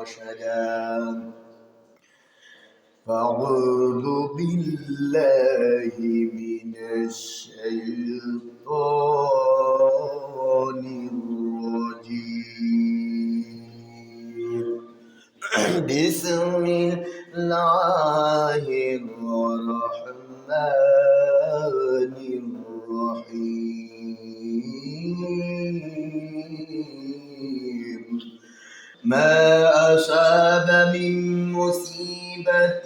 رشدا فأعوذ بالله من الشيطان الرجيم بسم الله الرحمن الرحيم ما أصاب من مصيبة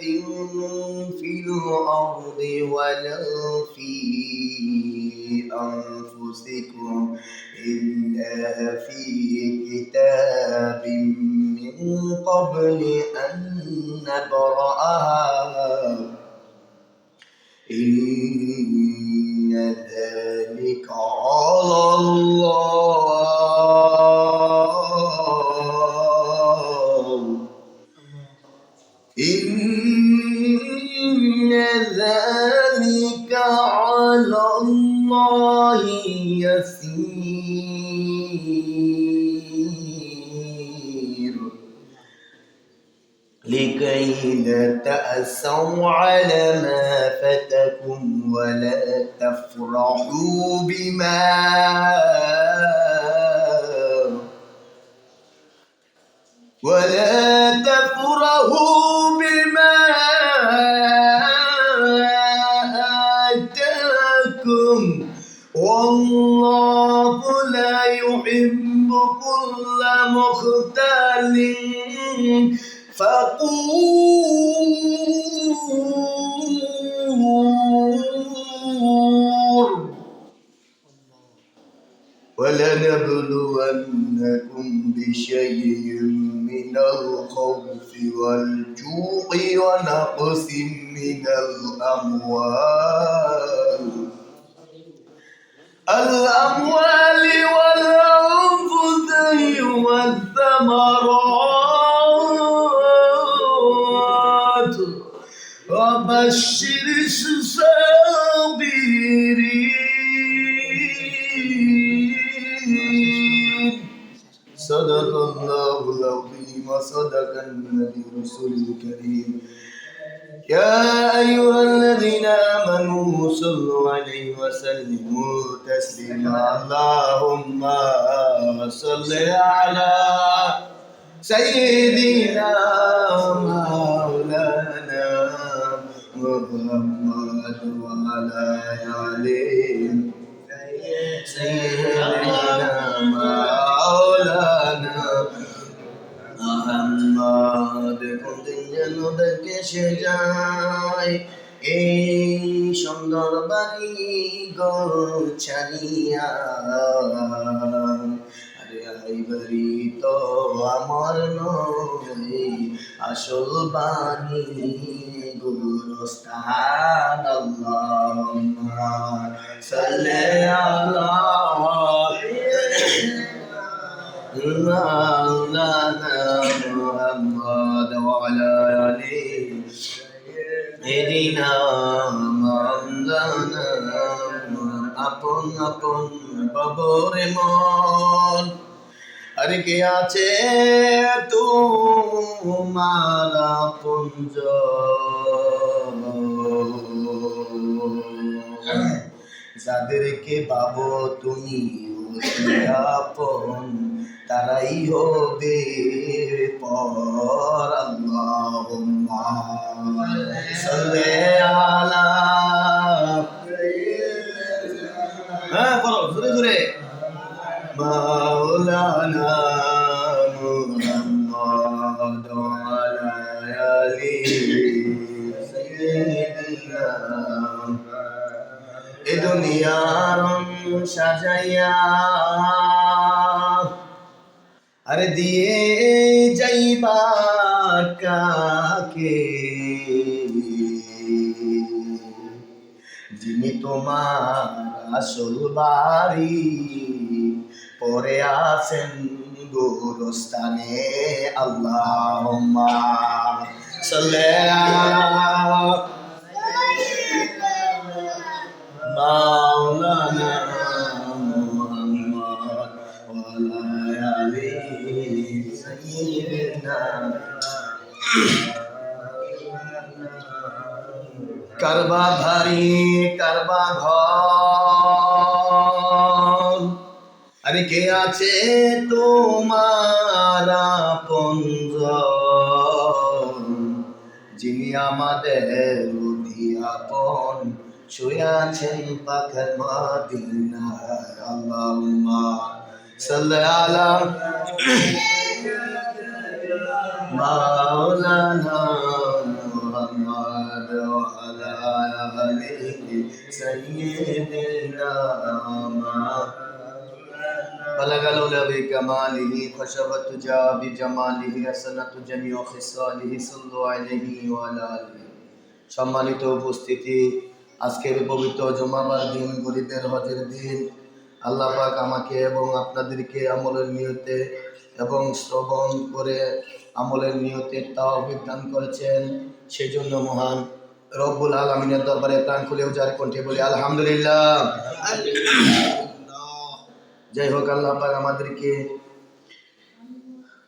في الأرض ولا في أنفسكم إلا في كتاب من قبل أن نبرأها إن ذلك على الله إن ذلك على الله يسير لكي لا تأسوا على ما فاتكم ولا تفرحوا بما آتاكم والله لا يحب كل مختال فخور ولنبلونكم بشيء من الخوف والجوع ونقص من الأموال والأنفس والثمرات وبشر الصابرين صدق الله العظيم وصدق النبي رسول الكريم يا أيها الذين آمنوا صلوا عليه وسلموا تسليما اللهم صل على سيدنا مولانا محمد وعلى آله سيدنا مولانا মোহাম্মদ কোনদিন যেন দেখে সে যায় এই সুন্দর বাড়ি গোছানিয়া আরে এই বাড়ি তো আমার নয় আসল বাড়ি গুরুস্থান আল্লাহুম্মা সাল্লি আলা مولانا محمد وعلى آله سيدنا مولانا আপন আপন বাবরে মন আর কে আছে তোমার আপনজ যাদেরকে ভাবো তুমি আপন তারাই হবে পর আল্লাহুম্মা সাল্লি আলা বলো জোরে জোরে মাওলানা মুহাম্মদ ওয়ালা আলিহি সাইয়্যিদিনা এ দুনিয়ার সাজাইয়া আরে দিয়ে যাইবা কাকে যিনি তোমার আসল বাড়ি পরে আছেন গোরস্থানে আল্লাহুম্মা সাল্লি আলা মাওলানা মুহাম্মদ ওয়া আলা আলিহি সাইয়্যিদিনা কারবা ভারী কারবা ঘর, আরে কে আছে তোমার আপনজন, যিনি আমাদের আপন শুয়ে আছেন পাখের মদিনায়। আল্লাহুম্মা সাল্লি আলা মাওলানা মুহাম্মদ ওয়া আলা আলিহি সাইয়্যিদিনা بلغ العلا بكماله خشبت جا بجماله حسنت جميع خصاله صلوا عليه وعلى آله। সম্মানিত উপস্থিতি, আজকের পবিত্র জুমাবার দিন, গরিবের হজের দিন, আল্লাহ পাক আমাকে এবং আপনাদেরকে আমলের নিয়তে এবং শ্রবণ করে আমলের নিয়তে তাওফিক দান করেছেন। সেজন্য মহান রব্বুল আলামিনের দরবারে প্রাণ খুলে উজাড় কণ্ঠে বলি আলহামদুলিল্লাহ। যাই হোক, আল্লাহ পাক আমাদেরকে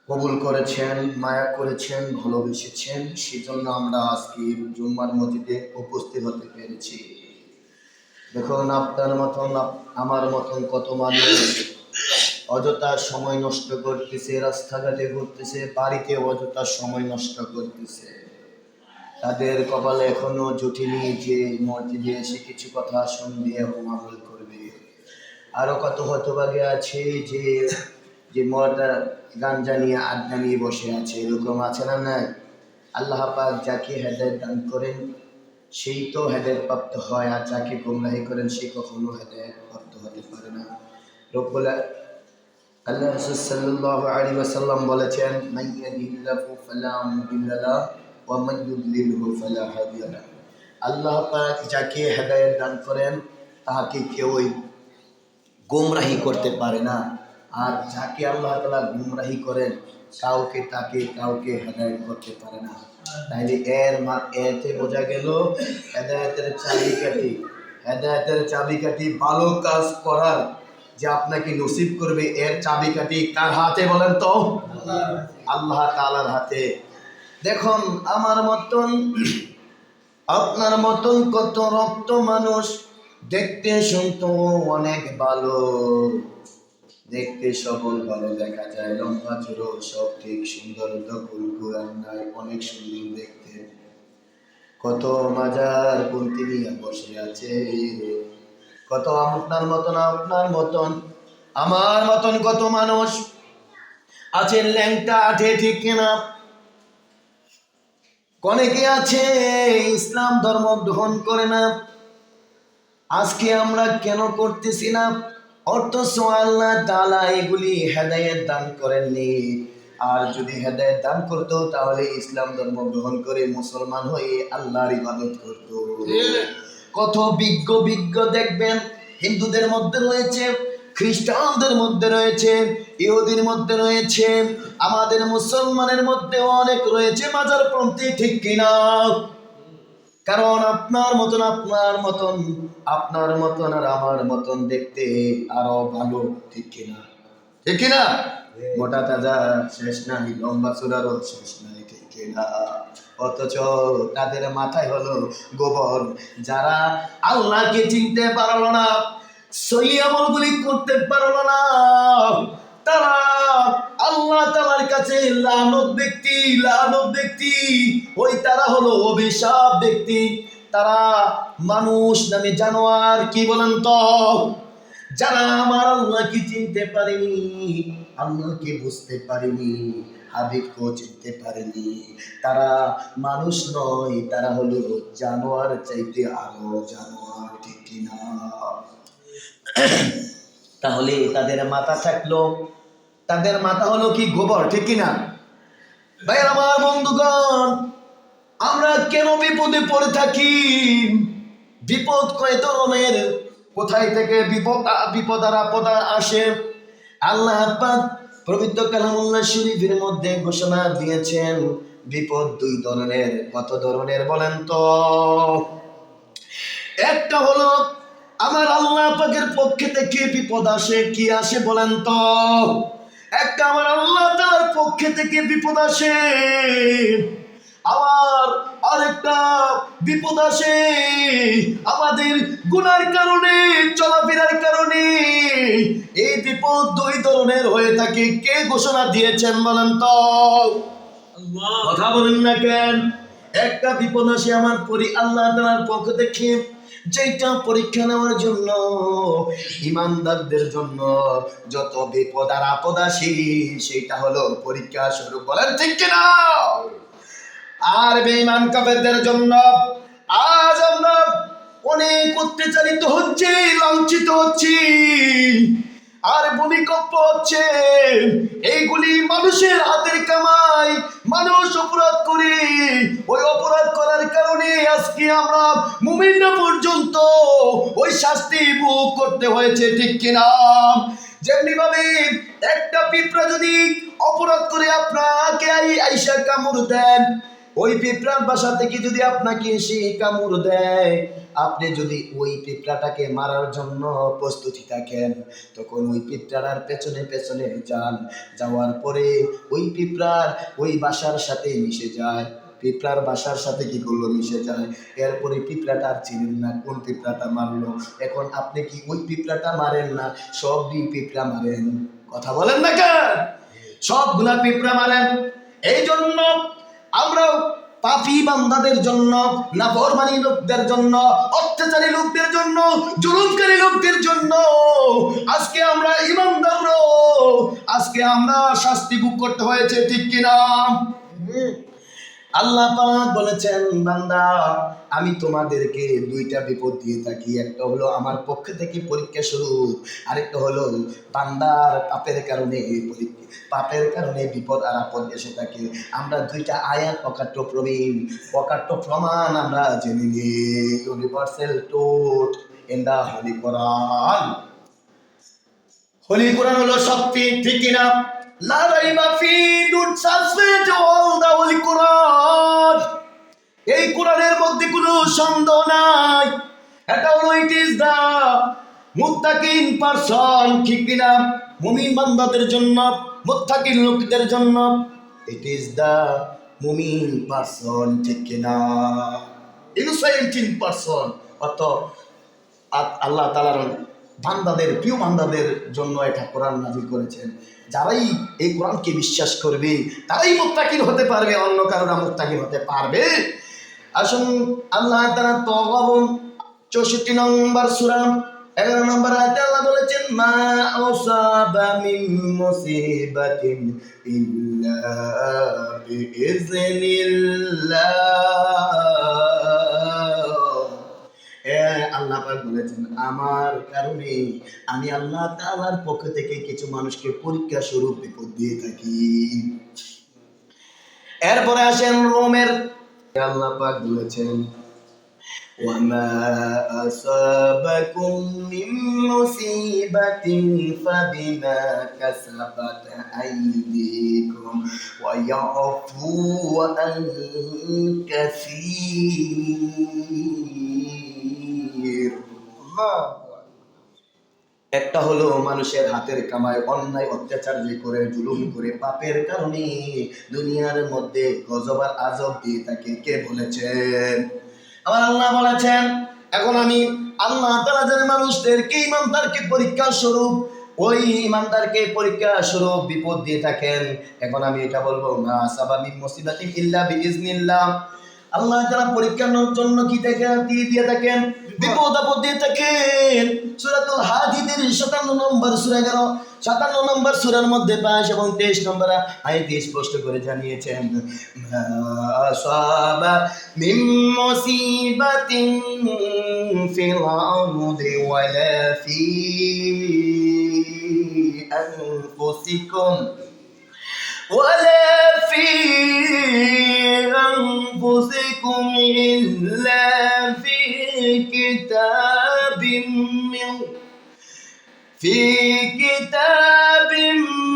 কবুল করেছেন, মায়া করেছেন, ভালোবেসেছেন, সেজন্য আমরা আজকে জুম্মার মসজিদে উপস্থিত হতে পেরেছি। দেখুন, আপনার মতন আমার মতন কত মানুষ অযথা সময় নষ্ট করতেছে, রাস্তাঘাটে ঘুরতেছে, বাড়িতে অযথা সময় নষ্ট করতেছে। তাদের কপালে এখনো জুটিনি যে মসজিদে এসে কিছু কথা শুনবে এবং আমল করবে। আরো কত হতভাগে আছে যে মরাটা গাঞ্জা নিয়ে আড্ডা নিয়ে বসে আছে, এরকম আছে না? নাই? আল্লাহ পাক যাকে হেদায়েত দান করেন সেই তো হেদায়েত প্রাপ্ত হয়, আর যাকে গোমরাহি করেন সে কখনো হেদায়েত প্রাপ্ত হতে পারে না। রব্বুল আল্লাহ রাসূল সাল্লাল্লাহু আলাইহি ওয়াসাল্লাম বলেছেন, মান ইয়াহদিহিল্লাহু ফালা মুদিল্লা লাহু ওয়া মান ইউদ্লিলহু ফালা হাদিয়া লাহু। আল্লাহ পাক যাকে হেদায়েত দান করেন তাকে কেউই গোমরাহি করতে পারে না, আর যাকে আল্লাহ তাআলা গোমরাহি করেন কাউকে হেদায়েত করতে পারে না। তাইলে এতে বোঝা গেল হেদায়েতের চাবিকাঠি ভালো কাজ করার যে আপনাকে নসিব করবে, এর চাবিকাঠি কার হাতে বলেন তো? আল্লাহ তাআলার হাতে। দেখুন, আমার মতন আপনার মতন কত রক্ত মানুষ, দেখতে শুনতে অনেক ভালো, দেখতে সবল ভালো দেখা যায়, লম্বা চূড়ো সব ঠিক, সুন্দর দকুল কোরআন নাই, অনেক সুন্দর দেখতে। কত মাজার পন্থী নিয়ে বসে আছে, কত আপনার মতন আমার মতন কত মানুষ আছে ল্যাংটা আঠে, ঠিক কিনা? অনেকে আছে ইসলাম ধর্ম গ্রহণ করে না। আজকে আমরা কেন করতেছি না? অথচ আল্লাহ তাআলা এগুলি হেদায়েত দান করেননি। আর যদি হেদায়েত দান করতো তাহলে ইসলাম ধর্ম গ্রহণ করে মুসলমান হয়ে আল্লাহর ইবাদত করতো। কত বিজ্ঞ দেখবেন হিন্দুদের মধ্যে রয়েছে, খ্রিস্টানদের মধ্যে রয়েছে, ইহুদির মধ্যে রয়েছে, আমাদের মুসলমানের মধ্যে অনেক রয়েছে মাজারপন্থী, ঠিক কিনা? কারণ আপনার মতন আর আমার মতন দেখতে আরো ভালো, ঠিক কিনা? মোটা তাজা শেষ নাই, লম্বা চূড়ারও শেষ নাই, ঠিক কিনা? অথচ তাদের মাথায় হলো গোবর। যারা আল্লাহকে চিনতে পারলো না, সহি আমলগুলি করতে পারলো না, তারা আল্লাহ তাআলার কাছে লানত ব্যক্তি, ওই তারা হলো অভিশাপ ব্যক্তি। তারা মানুষ নামে জানোয়ার, কি বলেন তো? যারা আমার আল্লাহকে চিনতে পারেনি, আল্লাহকে বুঝতে পারেনি, হাবিবকে চিনতে পারেনি, তারা মানুষ নয়, তারা হলো জানোয়ার চাইতে আরো জানোয়ার, ঠিক কিনা? তাহলে তাদের মাথা হলো কি? গোবর, ঠিক কিনা? ভাই আমার বন্ধুগণ, আমরা কেন বিপদে পড়ে থাকি? বিপদ কয় ধরনের, কোথায় থেকে বিপদ আর আপদ আসে? আল্লাহ পাক পবিত্র কালামুল্লাহ শরীফের মধ্যে ঘোষণা দিয়েছেন বিপদ দুই ধরনের। কত ধরনের বলেন তো? একটা হলো আমার আল্লাহ পাকের পক্ষ থেকে বিপদ আসে, কি আসে বলেন তো? একটা আমার আল্লাহ তাআলার পক্ষ থেকে বিপদ আসে, আবার আরেকটা বিপদ আসে আমাদের গুনার কারণে, চলাফেরার কারণে। এই বিপদ দুই ধরনের হয়ে থাকে। কে ঘোষণা দিয়েছেন বলেন তো? কথা বলেন না কেন? একটা বিপদ আসে আমার আল্লাহ তাআলার পক্ষ থেকে, যেটা পরীক্ষা নেওয়ার জন্য, ইমানদারদের জন্য যত বিপদ আর আপদ আসে সেটা হলো পরীক্ষা স্বরূপ। বলেন ঠিক কিনা? আর বেঈমান কাফেরদের জন্য আজ আমরা অনেক অত্যাচারিত হচ্ছে, লাঞ্ছিত হচ্ছি, আর ভূমিকম্প হচ্ছে। এইগুলি মানুষের হাতের কামাই, মানুষ অপরাধ করে। ওই অপরাধ করার কারণে আজকে আমরা মুমিনরা পর্যন্ত ওই শাস্তি ভোগ করতে হয়েছে, ঠিক কিনা? যেমনি ভাবে একটা পিঁপড়া যদি অপরাধ করে আপনাকে আইসা কামড় দেন, ওই পিঁপড়ার বাসা থেকে যদি আপনাকে এসে কামড় দেয়, আপনি যদি ওই পিঁপড়াটাকে মারার জন্য প্রস্তুতি থাকেন, তখন ওই পিঁপড়ার পেছনে পেছনে যান। যাওয়ার পরে ওই পিঁপড়ার ওই বাসার সাথে মিশে যায়। পিঁপড়ার বাসার সাথে কি করলো? মিশে যায়। এরপরে পিঁপড়াটা আর চিনেন না কোন পিঁপড়াটা মারলো। এখন আপনি কি ওই পিঁপড়াটা মারেন না সবই পিঁপড়া মারেন? কথা বলেন না কেন? সবগুলা পিঁপড়া মারেন। এই জন্য আমরা পাপী বান্দাদের জন্য, নাফরমানি লোকদের জন্য, অত্যাচারী লোকদের জন্য, জুলুমকারী লোকদের জন্য আজকে আমরা ইমানদাররা, আজকে আমরা শাস্তি ভোগ করতে হয়েছে, ঠিক কিনা? আল্লাহ পাক বলেছেন, বান্দা আমি তোমাদেরকে দুইটা বিপদ দিয়ে থাকি। একটা হলো আমার পক্ষ থেকে পরীক্ষা স্বরূপ, আরেকটা হলো বান্দার পাপের কারণে পাপের কারণে বিপদ আর আপদ এসে থাকে। আমরা দুইটা আয়াত অকাট্য প্রমাণ আমরা জেনে নিই। Universal truth in the holy Quran. Holy Quran হলো সত্যি, ঠিক কিনা? লা রাইবা ফি, don't suspend all the holy Quran. এই কোরআনের মধ্যে কোনো সন্দেহ নাই। এটা হলো ইট ইজ দা মুত্তাকিন পারসন, ঠিক কিনা? মুমিন বান্দাদের জন্য, মুত্তাকিন লোকদের জন্য ইট ইজ দা মুমিন পারসন, ঠিক কিনা? Innocent person. অত আল্লাহ তাআলার বান্দাদের, প্রিয় বান্দাদের জন্য এটা কোরআন নাযিল করেছেন। যারাই এই কোরআনকে বিশ্বাস করবে তারাই মুত্তাকিন হতে পারবে, অন্য কারোরা মুত্তাকিন হতে পারবে? আসুন আল্লাহ তাআলা তাগাবুন 64 নম্বর সূরা 11 নম্বর আয়াতে আল্লাহ বলেছেন, মা আসাবা মিন মুসিবাতিন ইল্লা বিইজনিল্লাহ। আল্লাহ পাক বলেছেন, আমার কারণে আমি আল্লাহ তাআলার পক্ষ থেকে কিছু মানুষকে পরীক্ষা স্বরূপ বিপদ দিয়ে থাকি। এরপরে আসেন রোমের। আল্লাহ পাক বলেছেন, وما أصابكم من مصيبة فبما كسبت أيديكم ويعفو عن كثير। একটা হলো মানুষের হাতের কামায় অন্যায় অত্যাচার যে করে, জুলুম করে, পাপের কারণে দুনিয়ার মধ্যে গজব আর আজব দিয়ে থাকে। কে বলেছেন? আমার আল্লাহ বলেছেন। এখন আমি আল্লাহ তাআলা যে মানুষদেরকে, ইমানদারকে পরীক্ষা স্বরূপ, ওই ইমানদারকে পরীক্ষা স্বরূপ বিপদ দিয়ে থাকেন। এখন আমি এটা বলবো, মা আসাবা মিন মুসিবাতিন ইল্লা বিইজনিল্লাহ। আল্লাহ তাআলা পরীক্ষার জন্য কি দিয়ে থাকেন? বিপদ আপদ দিয়ে থাকেন। সূরাতুল হাদীদের 57 নম্বর সূরা গেল, 57 নম্বর সূরার মধ্যে 22 এবং 23 নম্বর আয়াতে স্পষ্ট করে জানিয়েছেন, আসাবা মিন মুসিবাতিন ফিল আরদি ওয়ালা ফি আনফুসিকুম ولا في أنفسكم إلا في كتاب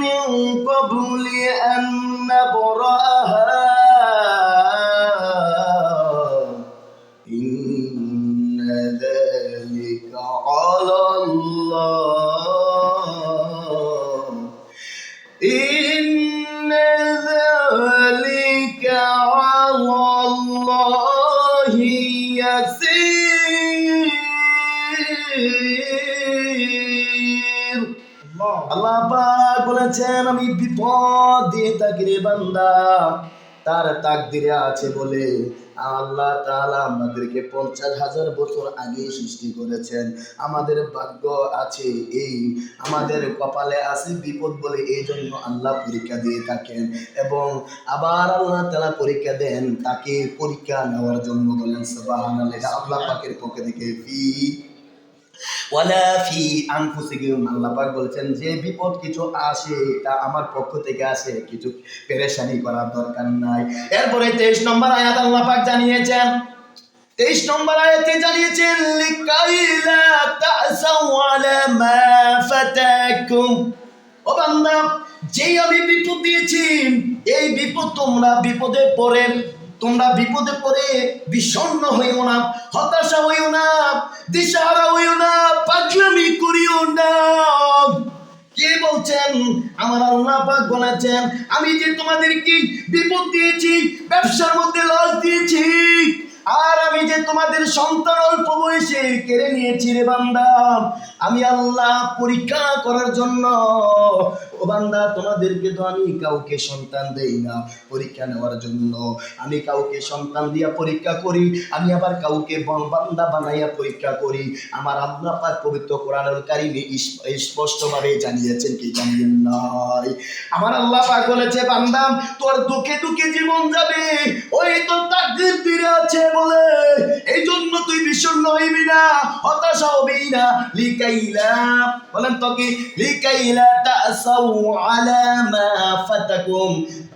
من قبل أن نبرأها إن ذلك على الله আলাল্লাহি ইয়াসির। আল্লাহ পাক বলেছেন আমি বিপদ দিয়ে থাকি রে বান্দা, তার তাকদিরে আছে বলে আল্লাহ তাআলা আমাদেরকে 50,000 বছর আগে সৃষ্টি করেছেন। আমাদের ভাগ্য আছে এই, আমাদের কপালে আছে বিপদ বলে এই জন্য আল্লাহ পরীক্ষা দিয়ে থাকেন এবং আবার আল্লাহ তাআলা পরীক্ষা দেন তাকে পরীক্ষা নেওয়ার জন্য। বলেন সুবহানাল্লাহ। আল্লাহ পাকের পক্ষ থেকে ওয়ালা ফি আনফুসিকুম, আল্লাহ পাক বলেছেন যে বিপদ কিছু আসে এটা আমার পক্ষ থেকে আসে, কিছু পেরেশানি করার দরকার নাই। এরপরে 23 নম্বর আয়াত আল্লাহ পাক জানিয়েছেন, 23 নম্বর আয়াতে জানিয়েছেন লিকাইলা তাসাউ আলা মা ফাতাকুম। ও বান্দা, যেই আমি বিপদ দিয়েছি এই বিপদ তোমরা বিপদে পড়ে বিষণ্ণ হইও না, হতাশা হইও না, দিশাহারা হইও না, পাগলামি করিও না। কে বলছেন? আমার আল্লাহ পাক বলেছেন আমি যে তোমাদেরকে বিপদ দিয়েছি, ব্যবসার মধ্যে লস দিয়েছি, আর আমি যে তোমাদের সন্তান অল্প বয়সে কেড়ে নিয়েছি রে বান্দা, আমি আল্লাহ পরীক্ষা করার জন্য। ও বান্দা, তোমাদেরকে তো আমি কাউকে সন্তান দেই না, পরীক্ষা নেওয়ার জন্য আমি কাউকে সন্তান দিয়া পরীক্ষা করি, আমি আবার কাউকে বান্দা বানাইয়া পরীক্ষা করি। আমার আল্লাহ পাক পবিত্র কোরআনুল কারীমে স্পষ্টভাবে জানিয়েছেন, কি জানিয়েন নাই? আমার আল্লাহ পাক বলেছে বান্দা তোর দুঃখে দুঃখে জীবন যাবে, ওই তো তাকদীর তীরে আছে বলে এই জন্য তুই বিষণ্ণ হইবি না, হতাশা হবি না। লিকাইলা, বলেন তো কি? লিকাইলা তাসাউ আলা মা ফাতাকুম।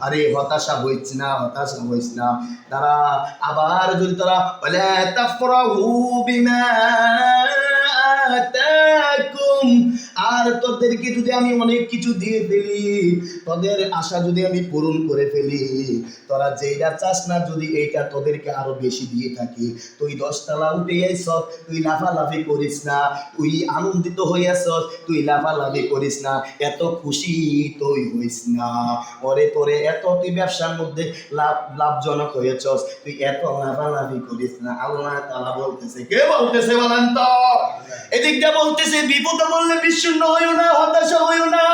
আরে হতাশা হইছ না, হতাশা হইছ না। তারা আবার যদি তোরা ওয়ালা তাফরাহু বিমা আতাকুম, আর তোদেরকে যদি আমি অনেক কিছু দিয়ে ফেলি, তোদের আশা যদি আমি পূরণ করে ফেলি, তোরা যেইটা চাস না যদি এইটা তোদেরকে আরো বেশি দিয়ে থাকি, তুই 10 তলা উঠে আইস, তুই লাফালাফি করিস না, তুই আনন্দিত হইয়াছ, তুই লাফালাফি করিস না, এত খুশি তুই হইস না। ওরে তোরে এত তুই ব্যবসার মধ্যে লাভজনক হয়েছস, তুই এত লাফালাফি করিস না। আল্লাহ তাআলা বলতেছে, কে বলতেছে বলেন তো? এদিকটা বলতেছে বিপদে বললে বিষণ্ণ হইও না, হতাশা হইও না।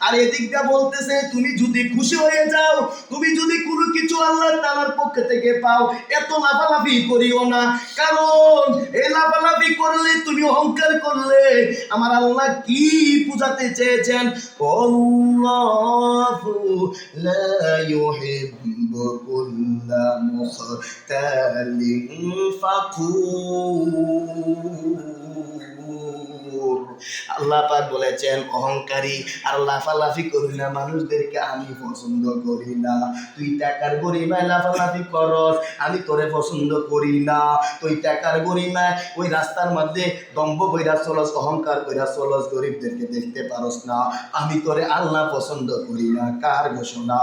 আর এদিকটা বলতেছে তুমি যদি খুশি হয়ে যাও, তুমি যদি কোনো কিছু আল্লাহ তাআলার পক্ষ থেকে পাও, এত লাফালাফি করিও না। কারণ এই লাফালাফি করলে তুমি অহংকার করলে আমার আল্লাহ কি বুঝাতে চেয়েছেন? আল্লাহু লা ইউহিব্বু কুল্লা মুখতালিন ফাকুর। আল্লাহ পাক বলেছেন অহংকারী আর লাফালাফি করি না মানুষদেরকে আমি পছন্দ করি না। তুই টাকার গরিমায় লাফালাফি করস, আমি তোরে পছন্দ করি না। তুই টাকার গরিমায় ওই রাস্তার মধ্যে দম্ভ কইরা চলস, অহংকার কইরা চলস, গরিবদেরকে দেখতে পারস না, আমি তোরে আল্লাহ পছন্দ করি না। কার ঘোষণা?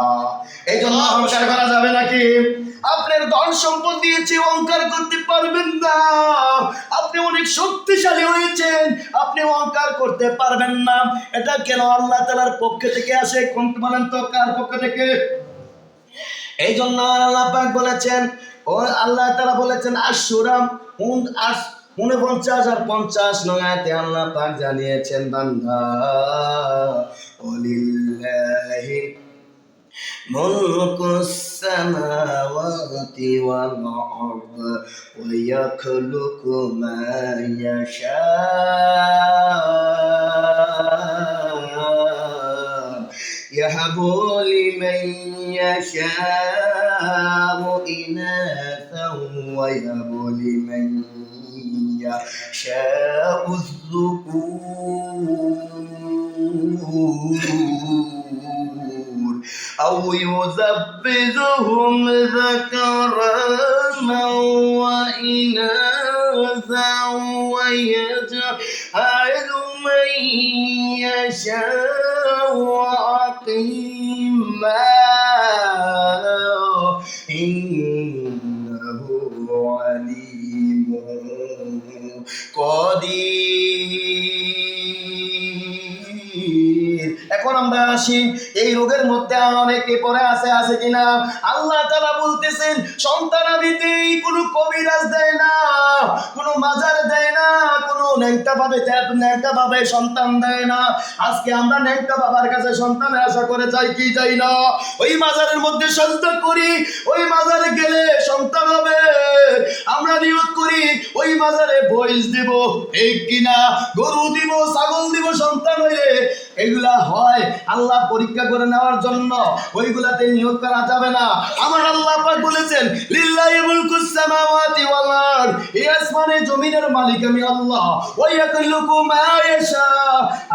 এই জন্য অহংকার করা যাবে নাকি? আপনার ধন সম্পদ দিয়েছে, অহংকার করতে পারবেন না। আপনি অনেক শক্তিশালী হয়েছেন, আপনি অহংকার করতে পারবেন না। এটা কেন? আল্লাহ তাআলার পক্ষ থেকে আসে। কোন বলেন তো কার পক্ষ থেকে? এই জন্য আল্লাহ পাক বলেছেন, ও আল্লাহ তাআলা বলেছেন আশ-শূরা 49 আর 50 নং আয়াতে আল্লাহ পাক জানিয়েছেন বান্দা ওয়ালিল্লাহি মুলকুস সামাওয়াতি ওয়াল আরদ ওয়া ইয়াখলুকু মা ইয়াশা ইয়াহাবু লিমান ইয়াশাউ ইনাসাও ওয়া ইয়াহাবু লিমান ইয়াশাউ যুকুর আও ইউযাব্বিজুহুম যাকারানা ওয়া ইনাসাও ওয়া ইয়াজআলু মান ইয়াশাউ আকিমা ইন্নাহু আলিমুন কাদির। এখন আমরা আসি এই রোগের মধ্যে অনেকে পড়ে আছে কিনা? আল্লাহ তাআলা বলতেছেন সন্তানাদিতে কোনো কবিরাজ দেয় না, কোনো মাজার দেয় না, কোনো ন্যাংটা ভাবে সন্তান দেয় না। আজকে আমরা ন্যাংটা বাবার কাছে সন্তানের আশা করে যাই কি যাই না? ওই মাজারের মধ্যে সাজদা করি, ওই মাজারে গেলে সন্তান হবে। আমরা নিয়ত করি ওই মাজারে বয়স দিব, ঠিক কিনা? গরু দিব, ছাগল দিব সন্তান হইলে। এগুলা হয় আল্লাহ পরীক্ষা করে নেওয়ার জন্য, ওইগুলাতে নিয়ত করা যাবে না। আমার আল্লাহ পাক বলেছেন লিল্লাহি মুলকুস সামাওয়াতি ওয়াল আরদ, এই আসমানে জমিনের মালিক আমি আল্লাহ। ওয়া ইয়াখলুকু মা ইয়াশা,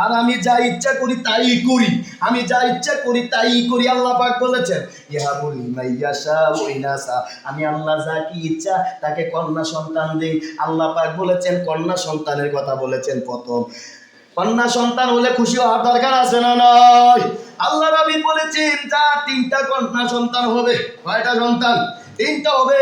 আর আমি যা ইচ্ছা করি তাই করি, আমি যা ইচ্ছা করি তাই করি। আল্লাহ পাক বলেছেন ইয়াহাবু লিমান ইয়াশাউ ইনাসা, আমি আল্লাহ যাকে ইচ্ছা তাকে কন্যা সন্তান দেই। আল্লাহ পাক বলেছেন কন্যা সন্তানের কথা বলেছেন প্রথম। কন্যা সন্তান হলে খুশি হওয়ার দরকার আছে না নয়? আল্লাহ নবী বলেছেন যা 3টা কন্যা সন্তান হবে। কয়টা সন্তান? 3টা হবে।